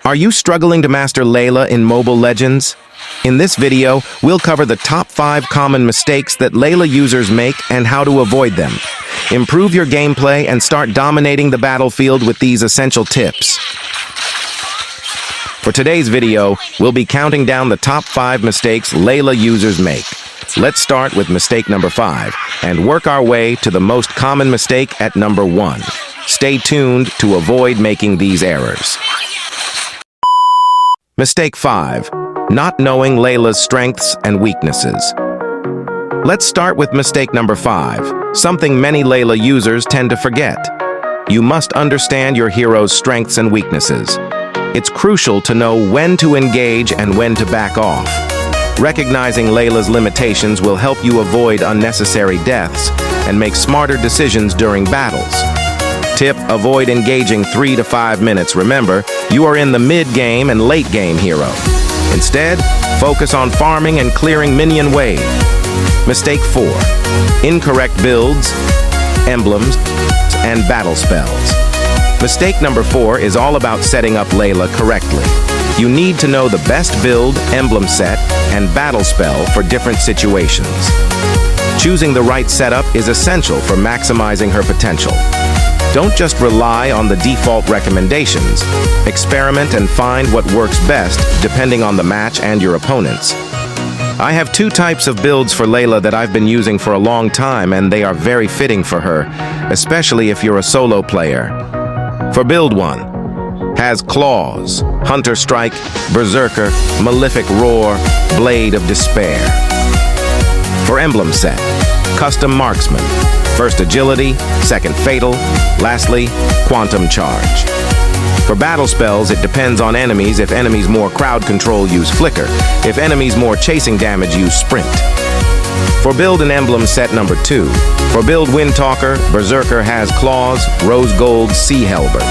Are you struggling to master Layla in Mobile Legends? In this video, we'll cover the top 5 common mistakes that Layla users make and how to avoid them. Improve your gameplay and start dominating the battlefield with these essential tips. For today's video, we'll be counting down the top 5 mistakes Layla users make. Let's start with mistake number 5 and work our way to the most common mistake at number 1. Stay tuned to avoid making these errors. Mistake 5. Not knowing Layla's strengths and weaknesses. Let's start with mistake number 5, something many Layla users tend to forget. You must understand your hero's strengths and weaknesses. It's crucial to know when to engage and when to back off. Recognizing Layla's limitations will help you avoid unnecessary deaths and make smarter decisions during battles. Tip: avoid engaging 3 to 5 minutes. Remember, you are in the mid-game and late-game hero. Instead, focus on farming and clearing minion wave. Mistake 4. Incorrect builds, emblems, and battle spells. Mistake number 4 is all about setting up Layla correctly. You need to know the best build, emblem set, and battle spell for different situations. Choosing the right setup is essential for maximizing her potential. Don't just rely on the default recommendations. Experiment and find what works best depending on the match and your opponents. I have 2 types of builds for Layla that I've been using for a long time, and they are very fitting for her, especially if you're a solo player. For build 1, has Claws, Hunter Strike, Berserker, Malefic Roar, Blade of Despair. For emblem set, Custom Marksman, first Agility, second Fatal, lastly, Quantum Charge. For battle spells, it depends on enemies. If enemies more crowd control, use Flicker. If enemies more chasing damage, use Sprint. For build and emblem set number 2, for build Windtalker, Berserker has Claws, Rose Gold, Sea Halbert.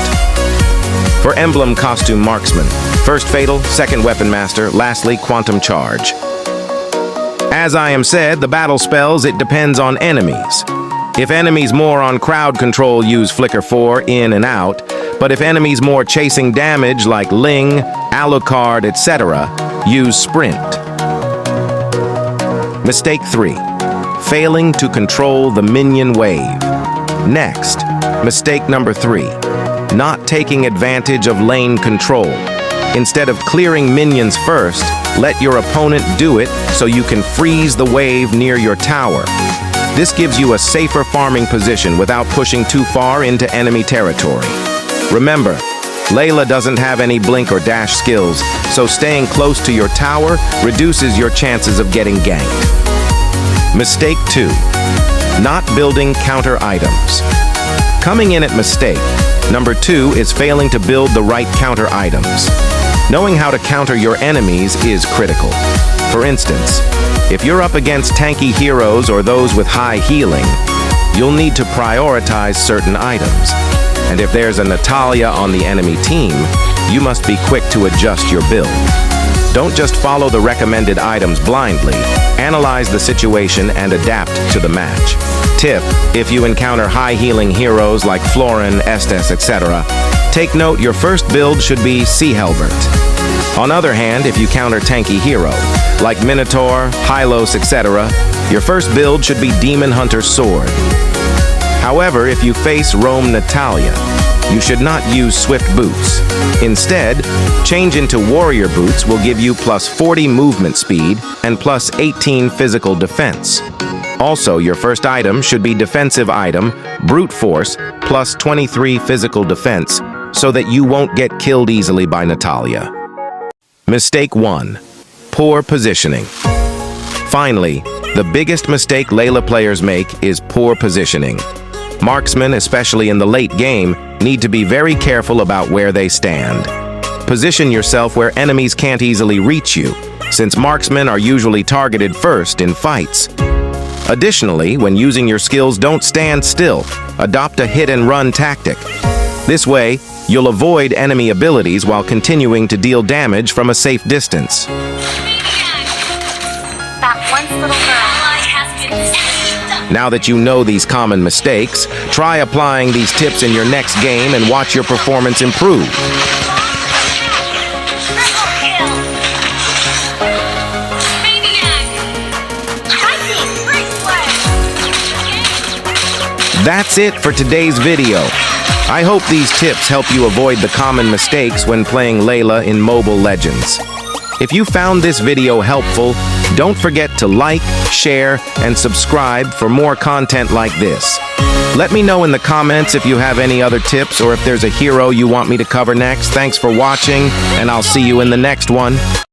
For emblem Costume Marksman, first Fatal, second Weapon Master, lastly, Quantum Charge. As I am said, the battle spells, it depends on enemies. If enemies more on crowd control, use Flicker 4, in and out, but if enemies more chasing damage like Ling, Alucard, etc., use Sprint. Mistake 3. Failing to control the minion wave. Next, mistake number 3. Not taking advantage of lane control. Instead of clearing minions first, let your opponent do it so you can freeze the wave near your tower. This gives you a safer farming position without pushing too far into enemy territory. Remember, Layla doesn't have any blink or dash skills, so staying close to your tower reduces your chances of getting ganked. Mistake 2. Not building counter items. Coming in at mistake number 2 is failing to build the right counter items. Knowing how to counter your enemies is critical. For instance, if you're up against tanky heroes or those with high healing, you'll need to prioritize certain items. And if there's a Natalia on the enemy team, you must be quick to adjust your build. Don't just follow the recommended items blindly. Analyze the situation and adapt to the match. Tip: if you encounter high healing heroes like Florin, Estes, etc., take note your first build should be Sea Halbert. On other hand, if you counter tanky hero, like Minotaur, Hylos, etc., your first build should be Demon Hunter Sword. However, if you face Rome Natalia, you should not use Swift Boots. Instead, change into Warrior Boots will give you plus 40 movement speed and plus 18 physical defense. Also, your first item should be defensive item, Brute Force, plus 23 physical defense, so that you won't get killed easily by Natalia. Mistake 1. Poor positioning. Finally, the biggest mistake Layla players make is poor positioning. Marksmen, especially in the late game, need to be very careful about where they stand. Position yourself where enemies can't easily reach you, since marksmen are usually targeted first in fights. Additionally, when using your skills, don't stand still. Adopt a hit-and-run tactic. This way, you'll avoid enemy abilities while continuing to deal damage from a safe distance. That once little girl has been. Now that you know these common mistakes, try applying these tips in your next game and watch your performance improve. That's it for today's video. I hope these tips help you avoid the common mistakes when playing Layla in Mobile Legends. If you found this video helpful, don't forget to like, share, and subscribe for more content like this. Let me know in the comments if you have any other tips or if there's a hero you want me to cover next. Thanks for watching, and I'll see you in the next one.